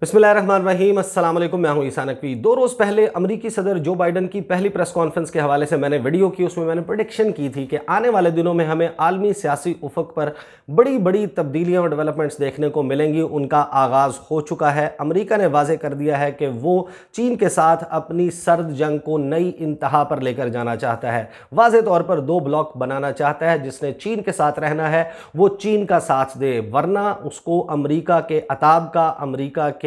बिस्मिल्लाहिर्रहमानिर्रहीम, अस्सलाम वालेकुम। मैं हूं ईसा नकवी। 2 रोज़ पहले अमेरिकी सदर जो बाइडन की पहली प्रेस कॉन्फ्रेंस के हवाले से मैंने वीडियो की, उसमें मैंने प्रेडिक्शन की थी कि आने वाले दिनों में हमें आलमी सियासी उफक पर बड़ी बड़ी तब्दीलियां और डेवलपमेंट्स देखने को मिलेंगी। उनका आगाज़ हो चुका है। अमेरिका ने वाजे कर दिया है कि वो चीन के साथ अपनी सर्द जंग को नई इंतहा पर लेकर जाना चाहता है। वाजे तौर पर 2 ब्लॉक बनाना चाहता है। जिसने चीन के साथ रहना है वो चीन का साथ दे, वरना उसको अमेरिका के अताब का, अमेरिका के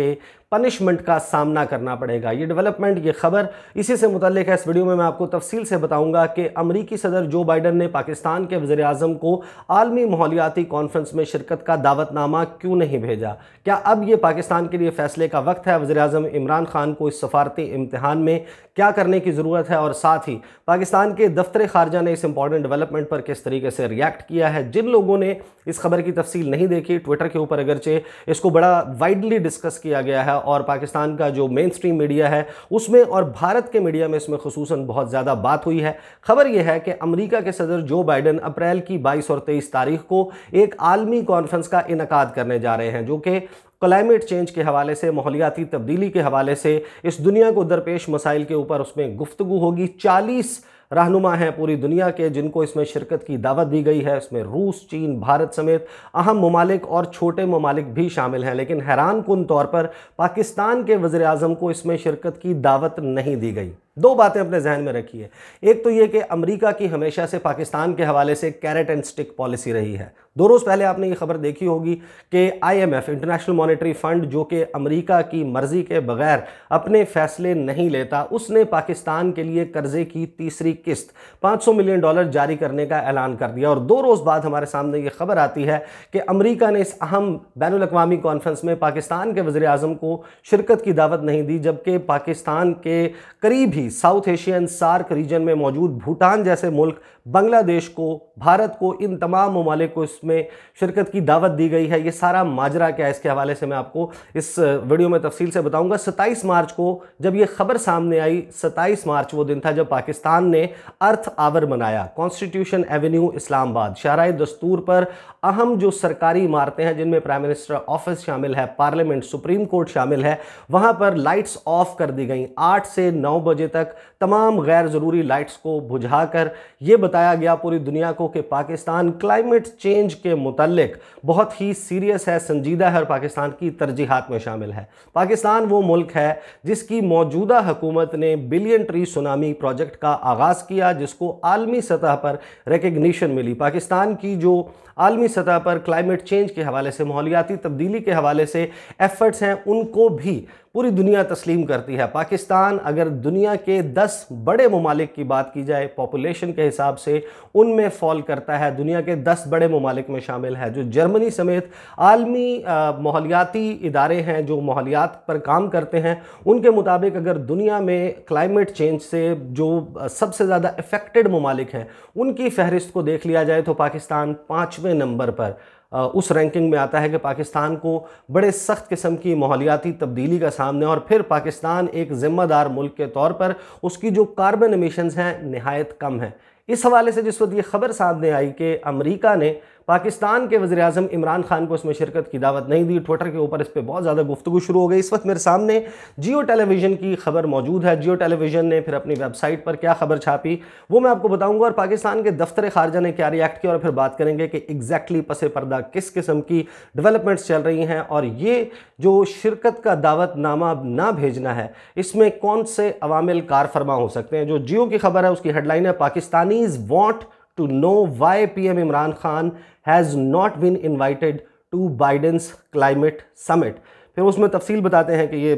पनिशमेंट का सामना करना पड़ेगा। ये डेवलपमेंट, ये खबर इसी से मुतल्लिक है। इस वीडियो में मैं आपको तफसील से बताऊंगा कि अमेरिकी सदर जो बाइडन ने पाकिस्तान के वज़ीर आज़म को आलमी माहौलियाती कॉन्फ्रेंस में शिरकत का दावतनामा क्यों नहीं भेजा। क्या अब ये पाकिस्तान के लिए फैसले का वक्त है? वज़ीर आज़म इमरान खान को इस सफारती इम्तिहान में क्या करने की ज़रूरत है? और साथ ही पाकिस्तान के दफ्तर खारजा ने इस इंपॉर्टेंट डेवलपमेंट पर किस तरीके से रिएक्ट किया है। जिन लोगों ने इस खबर की तफसील नहीं देखी, ट्विटर के ऊपर अगरचे इसको बड़ा वाइडली डिस्कस किया गया है और पाकिस्तान का जो मेन स्ट्रीम मीडिया है उसमें और भारत के मीडिया में इसमें खुसूसन बहुत ज़्यादा बात हुई है। खबर यह है कि अमेरिका के सदर जो बाइडन अप्रैल की 22 और 23 तारीख को एक आलमी कॉन्फ्रेंस का इनेकाद करने जा रहे हैं, जो कि क्लाइमेट चेंज के हवाले से, माहौलियाती तब्दीली के हवाले से, इस दुनिया को दरपेश मसाइल के ऊपर उसमें गुफ्तगू होगी। 40 रहनुमा हैं पूरी दुनिया के जिनको इसमें शिरकत की दावत दी गई है। इसमें रूस, चीन, भारत समेत अहम ममालिक और छोटे ममालिक भी शामिल हैं। लेकिन हैरान कुन तौर पर पाकिस्तान के वज़ीर आज़म को इसमें शिरकत की दावत नहीं दी गई। 2 बातें अपने जहन में रखिए। एक तो ये कि अमेरिका की हमेशा से पाकिस्तान के हवाले से कैरेट एंड स्टिक पॉलिसी रही है। 2 रोज़ पहले आपने ये खबर देखी होगी कि IMF, इंटरनेशनल मॉनेटरी फंड, जो कि अमेरिका की मर्जी के बगैर अपने फैसले नहीं लेता, उसने पाकिस्तान के लिए कर्जे की तीसरी किस्त $500 मिलियन जारी करने का ऐलान कर दिया। और 2 रोज़ बाद हमारे सामने ये खबर आती है कि अमेरिका ने इस अहम बैनुल अक़वामी कॉन्फ्रेंस में पाकिस्तान के वज़ीर आज़म को शिरकत की दावत नहीं दी, जबकि पाकिस्तान के करीब ही साउथ एशियन सार्क रीजन में मौजूद भूटान जैसे मुल्क, बांग्लादेश को, भारत को, इन तमाम ममालिक को इसमें शिरकत की दावत दी गई है। ये सारा माजरा क्या है, इसके हवाले से मैं आपको इस वीडियो में तफसील से बताऊंगा। 27 मार्च को जब ये खबर सामने आई, 27 मार्च वो दिन था जब पाकिस्तान ने अर्थ आवर मनाया। कॉन्स्टिट्यूशन एवेन्यू इस्लामाबाद, शाहराह दस्तूर पर अहम जो सरकारी इमारतें हैं जिनमें प्राइम मिनिस्टर ऑफिस शामिल है, पार्लियामेंट, सुप्रीम कोर्ट शामिल है, वहां पर लाइट्स ऑफ कर दी गई। 8 से 9 बजे तक तमाम गैर ज़रूरी लाइट्स को बुझाकर यह बताया गया पूरी दुनिया को कि पाकिस्तान क्लाइमेट चेंज के मुतल्लिक बहुत ही सीरियस है, संजीदा है और पाकिस्तान की तरजीहात में शामिल है। पाकिस्तान वो मुल्क है जिसकी मौजूदा हुकूमत ने बिलियन ट्री सुनामी प्रोजेक्ट का आगाज़ किया, जिसको आलमी सतह पर रिकग्निशन मिली। पाकिस्तान की जो आलमी सतह पर क्लाइमेट चेंज के हवाले से, माहौलियाती तब्दीली के हवाले से एफर्ट्स हैं, उनको भी पूरी दुनिया तस्लीम करती है। पाकिस्तान अगर दुनिया के 10 बड़े ममालिक की बात की जाए पॉपुलेशन के हिसाब से, उनमें फॉल करता है, दुनिया के 10 बड़े ममालिक में शामिल है। जो जर्मनी समेत आलमी माहौलियाती इदारे हैं जो माहौलियात पर काम करते हैं, उनके मुताबिक अगर दुनिया में क्लाइमेट चेंज से जो सबसे ज़्यादा इफ़ेक्टेड ममालिक हैं उनकी फहरिस्त को देख लिया जाए तो पाकिस्तान 5वें नंबर पर उस रैंकिंग में आता है कि पाकिस्तान को बड़े सख्त किस्म की माहौलियाती तब्दीली का सामना है। और फिर पाकिस्तान एक ज़िम्मेदार मुल्क के तौर पर उसकी जो कार्बन एमिशंस हैं नहायत कम है। इस हवाले से जिस वक्त ये खबर सामने आई कि अमेरिका ने पाकिस्तान के वज़ीर आज़म इमरान खान को इसमें शिरकत की दावत नहीं दी, ट्विटर के ऊपर इस पर बहुत ज़्यादा गुफ्तगू शुरू हो गई। इस वक्त मेरे सामने जियो टेलीविज़न की खबर मौजूद है। जियो टेलीविज़न ने फिर अपनी वेबसाइट पर क्या खबर छापी वो मैं आपको बताऊंगा, और पाकिस्तान के दफ्तर खारजा ने क्या रिएक्ट किया, और फिर बात करेंगे कि एग्जैक्टली पसे पर्दा किस किस्म की डेवलपमेंट्स चल रही हैं और ये जो शिरकत का दावतनामा ना भेजना है इसमें कौन से अवामिल कार फरमा हो सकते हैं। जो जियो की खबर है उसकी हेडलाइन है, Pakistanis want to know why PM Imran Khan has not been invited to Biden's climate summit। फिर उसमें तफसील बताते हैं कि ये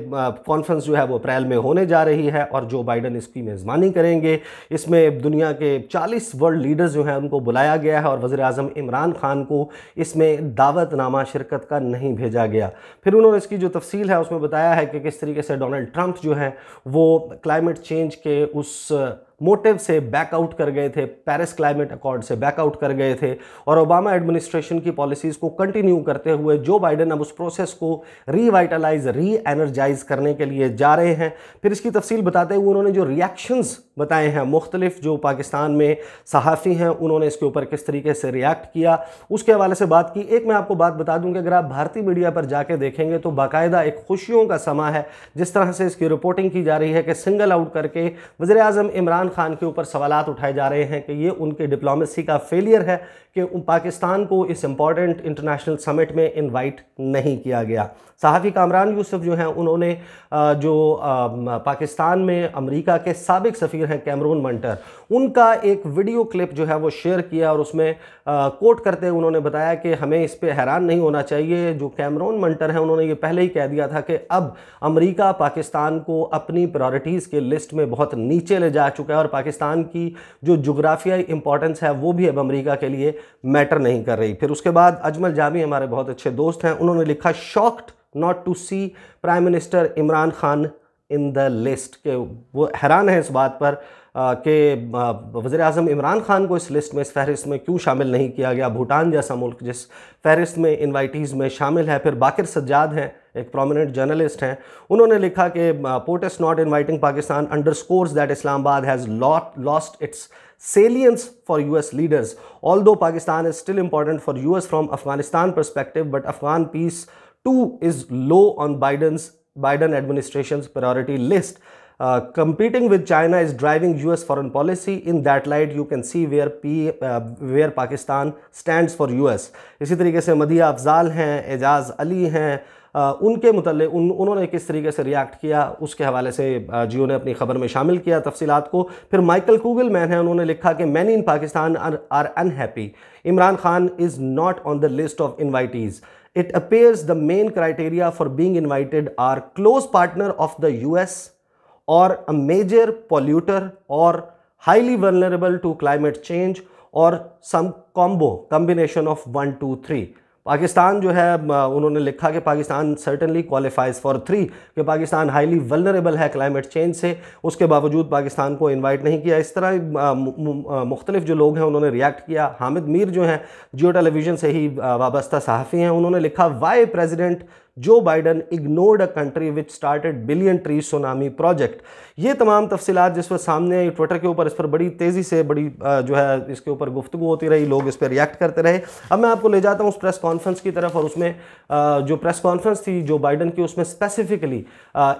कॉन्फ्रेंस जो है वो अप्रैल में होने जा रही है और जो बाइडन इसकी मेज़बानी करेंगे। इसमें दुनिया के 40 वर्ल्ड लीडर्स जो हैं उनको बुलाया गया है और वज़ीर आज़म इमरान खान को इसमें दावतनामा शिरकत का नहीं भेजा गया। फिर उन्होंने इसकी जो तफसील है उसमें बताया है कि किस तरीके से डोनाल्ड ट्रंप जो है वो क्लाइमेट चेंज के उस मोटिव से बैकआउट कर गए थे, पेरिस क्लाइमेट अकॉर्ड से बैकआउट कर गए थे और ओबामा एडमिनिस्ट्रेशन की पॉलिसीज़ को कंटिन्यू करते हुए जो बाइडेन अब उस प्रोसेस को रीवाइटलाइज, री एनर्जाइज करने के लिए जा रहे हैं। फिर इसकी तफसील बताते हुए उन्होंने जो रिएक्शंस बताए हैं, मुख्तलिफ जो पाकिस्तान में सहाफ़ी हैं उन्होंने इसके ऊपर किस तरीके से रिएक्ट किया, उसके हवाले से बात की। एक मैं आपको बात बता दूं कि अगर आप भारतीय मीडिया पर जाके देखेंगे तो बाकायदा एक खुशियों का समा है जिस तरह से इसकी रिपोर्टिंग की जा रही है कि सिंगल आउट करके वज़ीर आज़म इमरान खान के ऊपर सवालात उठाए जा रहे हैं कि ये उनकी डिप्लोमेसी का फेलियर है कि पाकिस्तान को इस इंपॉर्टेंट इंटरनेशनल समिट में इनवाइट नहीं किया गया। सहाफ़ी कामरान यूसुफ जो हैं उन्होंने पाकिस्तान में अमेरिका के साबिक सफ़ीर हैं कैमरून मंटर, उनका एक वीडियो क्लिप जो है वो शेयर किया और उसमें कोट करते हुए उन्होंने बताया कि हमें इस पे हैरान नहीं होना चाहिए। जो कैमरून मंटर हैं उन्होंने ये पहले ही कह दिया था कि अब अमेरिका पाकिस्तान को अपनी प्रायोरिटीज़ के लिस्ट में बहुत नीचे ले जा चुका है और पाकिस्तान की जो जोग्राफियाई इंपॉर्टेंस है वो भी अब अमेरिका के लिए मैटर नहीं कर रही। फिर उसके बाद अजमल जामी हमारे बहुत अच्छे दोस्त हैं, उन्होंने लिखा shocked not to see prime minister Imran Khan in the list, के वो हैरान है इस बात पर कि वज़ीर आज़म इमरान खान को इस लिस्ट में, इस फहरिस्त में क्यों शामिल नहीं किया गया। भूटान जैसा मुल्क जिस फहरिस्त में इन्वाइटीज़ में शामिल है। फिर बाकिर सज्जाद हैं, एक प्रोमिनेंट जर्नलिस्ट हैं, उन्होंने लिखा कि protest not inviting Pakistan underscores that Islamabad has lost its salience for US leaders. Although Pakistan is still important for US from Afghanistan perspective, but Afghan peace too is low on Biden administration's priority list. Competing with China is driving US foreign policy. In that light, you can see where Pakistan stands for US. इसी तरीके से मदिया अफजाल हैं, एजाज अली हैं, उनके मुतल्लिक़ उन्होंने किस तरीके से रिएक्ट किया उसके हवाले से जियो ने अपनी खबर में शामिल किया तफसीलात को। फिर माइकल कूगलमैन है, उन्होंने लिखा कि many in Pakistan are unhappy, Imran Khan is not on the list of invitees, it appears the main criteria for being invited are close partner of the US or a major polluter or highly vulnerable to climate change or some combination of 1 2 3। Pakistan जो है उन्होंने लिखा कि Pakistan certainly qualifies for 3, कि Pakistan highly vulnerable है climate change से, उसके बावजूद पाकिस्तान को इनवाइट नहीं किया। इस तरह मुख्तलिफ जो लोग हैं उन्होंने रिएक्ट किया। हामिद मीर जो हैं जियो टेलीविज़न से ही वाबस्ता सहाफ़ी हैं, उन्होंने लिखा वाई प्रेसिडेंट जो Biden ignored a country which started billion tree tsunami project. ये तमाम तफसीलात जिस वक्त सामने आई ट्विटर के ऊपर, इस पर बड़ी तेज़ी से बड़ी जो है इसके ऊपर गुफ्तगू होती रही, लोग इस पर रिएक्ट करते रहे। अब मैं आपको ले जाता हूँ उस प्रेस कॉन्फ्रेंस की तरफ, और उसमें जो प्रेस कॉन्फ्रेंस थी जो बाइडन की, उसमें स्पेसिफिकली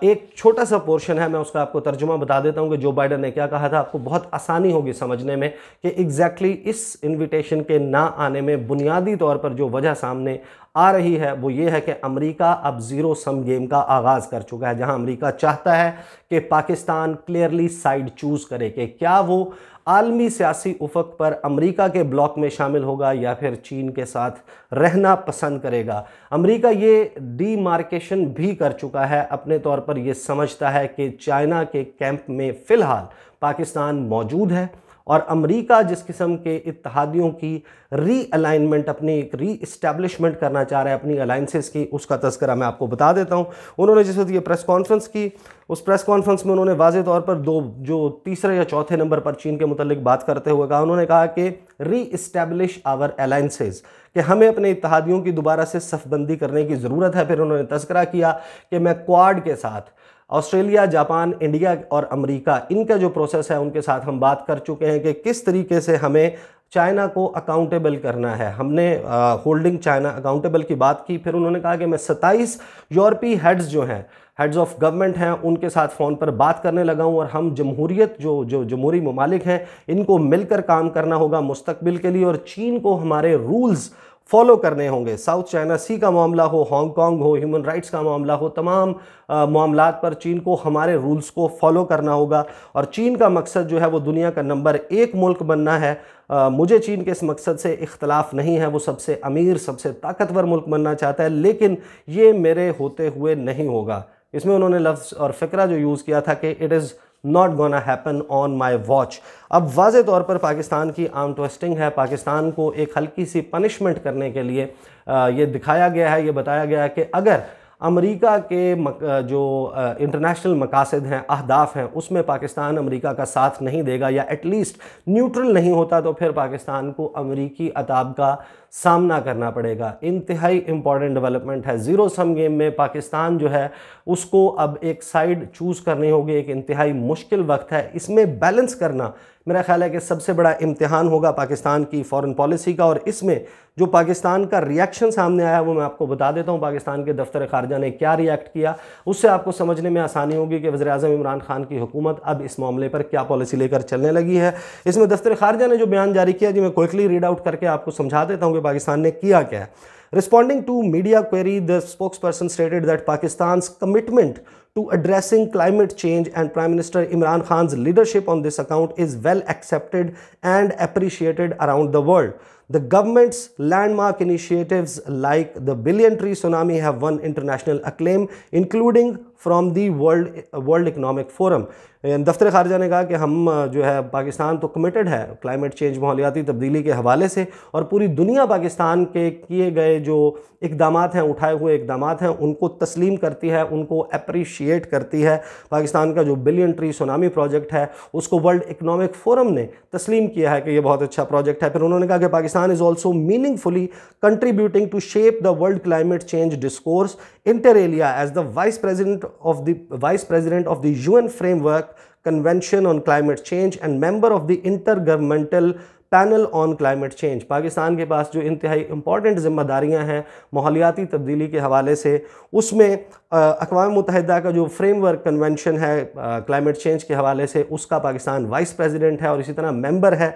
एक छोटा सा पोर्शन है, मैं उसका आपको तर्जुमा बता देता हूँ कि जो बाइडन ने क्या कहा था। आपको बहुत आसानी होगी समझने में कि एग्जैक्टली इस इन्विटेशन के ना आने में बुनियादी तौर पर जो वजह सामने आ रही है वो ये है कि अमेरिका अब ज़ीरो सम गेम का आगाज़ कर चुका है, जहां अमेरिका चाहता है कि पाकिस्तान क्लियरली साइड चूज़ करे कि क्या वो आलमी सियासी उफक पर अमेरिका के ब्लॉक में शामिल होगा या फिर चीन के साथ रहना पसंद करेगा। अमेरिका ये डीमार्केशन भी कर चुका है, अपने तौर पर ये समझता है कि चाइना के कैंप में फ़िलहाल पाकिस्तान मौजूद है और अमेरिका जिस किस्म के इत्तेहादियों की रीअलाइनमेंट, अपनी री इस्टेब्लिशमेंट करना चाह रहा है अपनी अलाइंसेस की, उसका तज़किरा मैं आपको बता देता हूँ। उन्होंने जिस वक्त ये प्रेस कॉन्फ्रेंस की, उस प्रेस कॉन्फ्रेंस में उन्होंने वाज़े तौर पर जो तीसरे या चौथे नंबर पर चीन के मुतल्लिक बात करते हुए कहा, उन्होंने कहा कि री इस्टेब्लिश आवर अलाइंसेस, कि हमें अपने इत्तेहादियों की दोबारा से सफ़बंदी करने की ज़रूरत है। फिर उन्होंने तज़किरा किया कि मैं क्वाड के साथ ऑस्ट्रेलिया, जापान, इंडिया और अमेरिका, इनका जो प्रोसेस है उनके साथ हम बात कर चुके हैं कि किस तरीके से हमें चाइना को अकाउंटेबल करना है। हमने होल्डिंग चाइना अकाउंटेबल की बात की। फिर उन्होंने कहा कि मैं 27 यूरोपीय हेड्स जो हैं, हेड्स ऑफ गवर्नमेंट हैं, उनके साथ फ़ोन पर बात करने लगा हूँ और हम जमहूरियत जो जमहूरी ममालिक हैं इनको मिलकर काम करना होगा मुस्तकबिल के लिए, और चीन को हमारे रूल्स फॉलो करने होंगे। साउथ चाइना सी का मामला हो, हांगकांग हो, ह्यूमन राइट्स का मामला हो, तमाम मामलात पर चीन को हमारे रूल्स को फॉलो करना होगा। और चीन का मकसद जो है वो दुनिया का नंबर 1 मुल्क बनना है। मुझे चीन के इस मकसद से इख्तलाफ नहीं है, वो सबसे अमीर, सबसे ताकतवर मुल्क बनना चाहता है, लेकिन ये मेरे होते हुए नहीं होगा। इसमें उन्होंने लफ्ज़ और फ़िक्रा जो यूज़ किया था कि it is not gonna happen on my watch. अब वाज़े तौर पर पाकिस्तान की आर्म ट्विस्टिंग है। पाकिस्तान को एक हल्की सी पनिशमेंट करने के लिए ये दिखाया गया है, ये बताया गया है कि अगर अमेरिका के जो इंटरनेशनल मकासद हैं, अहदाफ हैं, उसमें पाकिस्तान अमेरिका का साथ नहीं देगा या एटलीस्ट न्यूट्रल नहीं होता, तो फिर पाकिस्तान को अमेरिकी अताब का सामना करना पड़ेगा। इंतहाई इंपॉर्टेंट डेवलपमेंट है। ज़ीरो सम गेम में पाकिस्तान जो है उसको अब एक साइड चूज़ करनी होगी। एक इंतहाई मुश्किल वक्त है, इसमें बैलेंस करना मेरा ख्याल है कि सबसे बड़ा इम्तिहान होगा पाकिस्तान की फॉरेन पॉलिसी का। और इसमें जो पाकिस्तान का रिएक्शन सामने आया वो मैं आपको बता देता हूँ। पाकिस्तान के दफ्तर खारजा ने क्या रिएक्ट किया, उससे आपको समझने में आसानी होगी कि वज़ीर-ए-आज़म इमरान खान की हुकूमत अब इस मामले पर क्या पॉलिसी लेकर चलने लगी है। इसमें दफ्तर खारजा ने जो बयान जारी किया, जी मैं क्विकली रीड आउट करके आपको समझा देता हूँ कि पाकिस्तान ने किया क्या है। Responding to media query, the spokesperson stated that Pakistan's commitment to addressing climate change and Prime Minister Imran Khan's leadership on this account is well accepted and appreciated around the world. The government's landmark initiatives like the Billion Tree Tsunami have won international acclaim, including from the World Economic Forum. दफ्तर खारजा ने कहा कि हम जो है पाकिस्तान तो committed है climate change, माहौलियाती तब्दीली के हवाले से, और पूरी दुनिया पाकिस्तान के किए गए जो इकदाम हैं, उठाए हुए इकदाम हैं, उनको तस्लीम करती है, उनको अप्रिशिएट करती है। पाकिस्तान का जो बिलियन ट्री सुनामी प्रोजेक्ट है उसको वर्ल्ड इकनॉमिक फोरम ने तस्लीम किया है कि ये बहुत अच्छा प्रोजेक्ट है। फिर उन्होंने कहा कि Pakistan is also meaningfully contributing to shape the world climate change discourse inter alia as the vice president of the UN framework convention on climate change and member of the intergovernmental panel on climate change. Pakistan के पास जो इंतहाई important जिम्मेदारियां हैं माहौलियाती तब्दीली के हवाले से, उसमें अक़वाम मुत्तहिदा का जो फ्रेमवर्क कन्वेंशन है क्लाइमेट चेंज के हवाले से, उसका पाकिस्तान वाइस प्रेसिडेंट है और इसी तरह मेंबर है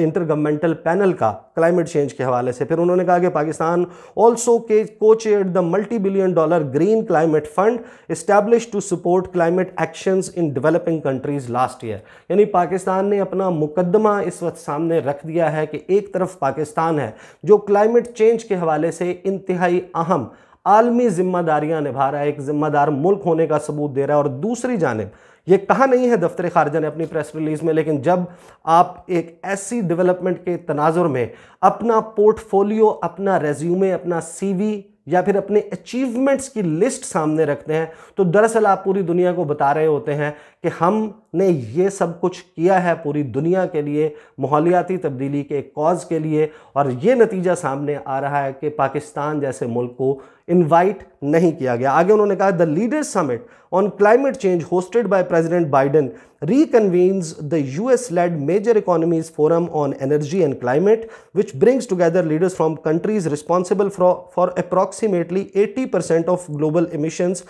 इंटर गवर्नमेंटल पैनल का क्लाइमेट चेंज के हवाले से। फिर उन्होंने कहा कि Pakistan also co chaired the $multi-billion green climate fund establish to support climate actions in developing countries last year. यानी पाकिस्तान ने अपना मुकदमा इस वक्त सामने रख दिया है कि एक तरफ पाकिस्तान है जो क्लाइमेट चेंज के हवाले से इंतहाई अहम आलमी जिम्मेदारियां निभा रहा है, एक जिम्मेदार मुल्क होने का सबूत दे रहा है, और दूसरी जानिब ये कहा नहीं है दफ्तर खारजा ने अपनी प्रेस रिलीज में, लेकिन जब आप एक ऐसी डेवलपमेंट के तनाजुर में अपना पोर्टफोलियो, अपना रेज्यूमे, अपना CV या फिर अपने अचीवमेंट्स की लिस्ट सामने रखते हैं, तो दरअसल आप पूरी दुनिया को बता रहे होते हैं कि हमने ये सब कुछ किया है पूरी दुनिया के लिए, माहौलियाती तब्दीली के कॉज के लिए, और ये नतीजा सामने आ रहा है कि पाकिस्तान जैसे मुल्क को इनवाइट नहीं किया गया। आगे उन्होंने कहा the leaders summit on climate change hosted by president Biden reconvenes the US-led Major Economies Forum on Energy and Climate, which brings together leaders from countries responsible for approximately 80% of global emissions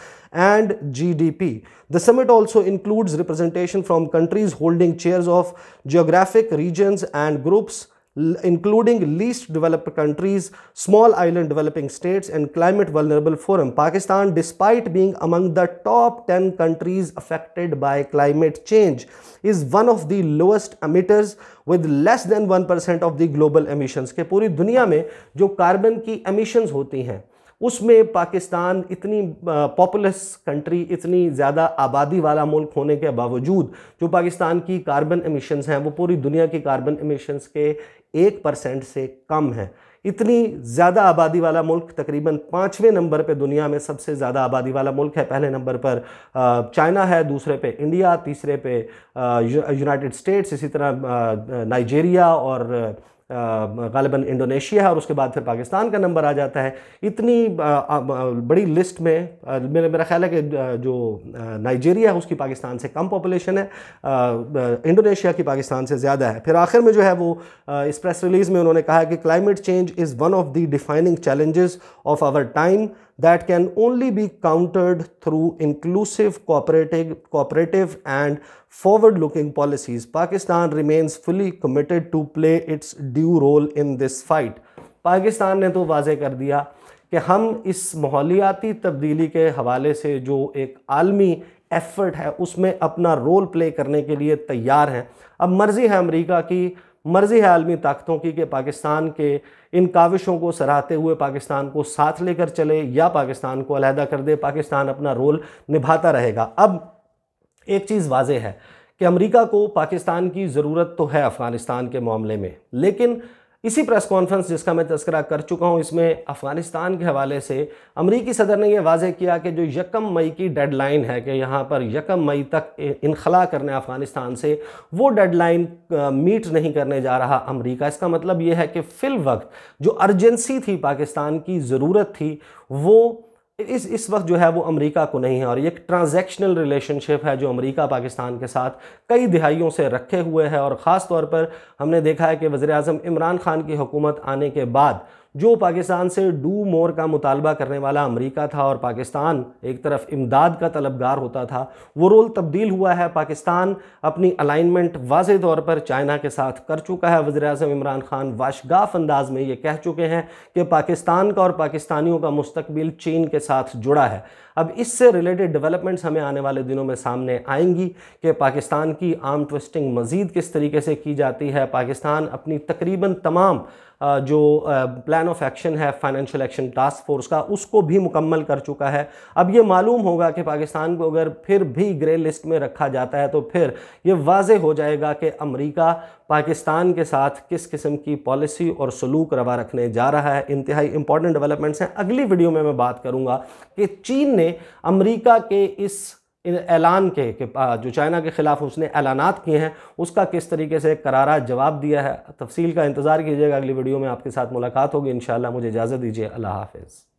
and GDP. The summit also includes representation from countries holding chairs of geographic regions and groups including least developed countries, small island developing states and climate vulnerable forum. Pakistan, despite being among the top 10 countries affected by climate change, is one of the lowest emitters with less than 1% of the global emissions. के पूरी दुनिया में जो carbon की emissions होती हैं उसमें पाकिस्तान इतनी पॉपुलस कंट्री, इतनी ज़्यादा आबादी वाला मुल्क होने के बावजूद जो पाकिस्तान की कार्बन एमिशंस हैं वो पूरी दुनिया की कार्बन एमिशंस के 1% से कम है। इतनी ज़्यादा आबादी वाला मुल्क, तकरीबन 5वें नंबर पे दुनिया में सबसे ज़्यादा आबादी वाला मुल्क है। पहले नंबर पर चाइना है, दूसरे पे इंडिया, तीसरे पे यूनाइटेड स्टेट्स, इसी तरह नाइजीरिया और गालिबन इंडोनेशिया है, और उसके बाद फिर पाकिस्तान का नंबर आ जाता है। इतनी बड़ी लिस्ट में मेरा ख्याल है कि जो नाइजीरिया है उसकी पाकिस्तान से कम पॉपुलेशन है, इंडोनेशिया की पाकिस्तान से ज़्यादा है। फिर आखिर में जो है वो इस प्रेस रिलीज़ में उन्होंने कहा कि climate change is one of the defining challenges of our time that can only be countered through inclusive, cooperative and forward-looking policies. Pakistan remains fully committed to play its due role in this fight. Pakistan ने तो वाज़े कर दिया कि हम इस माहौलियाती तब्दीली के हवाले से जो एक आलमी एफर्ट है उसमें अपना रोल प्ले करने के लिए तैयार हैं। अब मर्ज़ी है अमेरिका की, मर्ज़ी है आलमी ताकतों की कि पाकिस्तान के इन काविशों को सराहते हुए पाकिस्तान को साथ लेकर चले या पाकिस्तान को अलहदा कर दे। पाकिस्तान अपना रोल निभाता रहेगा। अब एक चीज़ वाज़े है कि अमेरिका को पाकिस्तान की ज़रूरत तो है अफ़गानिस्तान के मामले में, लेकिन इसी प्रेस कॉन्फ्रेंस जिसका मैं तज़किरा कर चुका हूं, इसमें अफ़गानिस्तान के हवाले से अमरीकी सदर ने यह वाज़ेह किया कि जो 1 मई की डेडलाइन है कि यहाँ पर 1 मई तक इनखला करने अफ़गानिस्तान से, वो डेडलाइन मीट नहीं करने जा रहा अमरीका। इसका मतलब ये है कि फ़िल वक्त जो अर्जेंसी थी, पाकिस्तान की ज़रूरत थी, वो इस वक्त जो है वो अमेरिका को नहीं है। और ये एक ट्रांजैक्शनल रिलेशनशिप है जो अमेरिका पाकिस्तान के साथ कई दिहाइयों से रखे हुए है। और ख़ास तौर पर हमने देखा है कि वज़ीर-ए-आज़म इमरान खान की हुकूमत आने के बाद जो पाकिस्तान से डू मोर का मुतालबा करने वाला अमेरिका था और पाकिस्तान एक तरफ इमदाद का तलबगार होता था, वो रोल तब्दील हुआ है। पाकिस्तान अपनी अलाइनमेंट वाज़े तौर पर चाइना के साथ कर चुका है। वज़ीर-ए-आज़म इमरान खान वाशगाफ अंदाज में ये कह चुके हैं कि पाकिस्तान का और पाकिस्तानियों का मुस्तकबिल चीन के साथ जुड़ा है। अब इससे रिलेटेड डेवलपमेंट्स हमें आने वाले दिनों में सामने आएंगी कि पाकिस्तान की आर्म ट्विस्टिंग मज़ीद किस तरीके से की जाती है। पाकिस्तान अपनी तकरीबन तमाम जो प्लान ऑफ एक्शन है फाइनेंशियल एक्शन टास्क फोर्स का, उसको भी मुकम्मल कर चुका है। अब ये मालूम होगा कि पाकिस्तान को अगर फिर भी ग्रे लिस्ट में रखा जाता है तो फिर ये वाज़े हो जाएगा कि अमेरिका पाकिस्तान के साथ किस किस्म की पॉलिसी और सलूक रवा रखने जा रहा है। इंतहाई इंपॉर्टेंट डेवलपमेंट्स हैं। अगली वीडियो में मैं बात करूँगा कि चीन ने अमेरिका के इस ऐलान के जो चाइना के ख़िलाफ़ उसने ऐलानात किए हैं, उसका किस तरीके से करारा जवाब दिया है। तफसील का इंतज़ार कीजिएगा। अगली वीडियो में आपके साथ मुलाकात होगी इंशाअल्लाह। मुझे इजाज़त दीजिए। अल्लाह हाफ़िज़।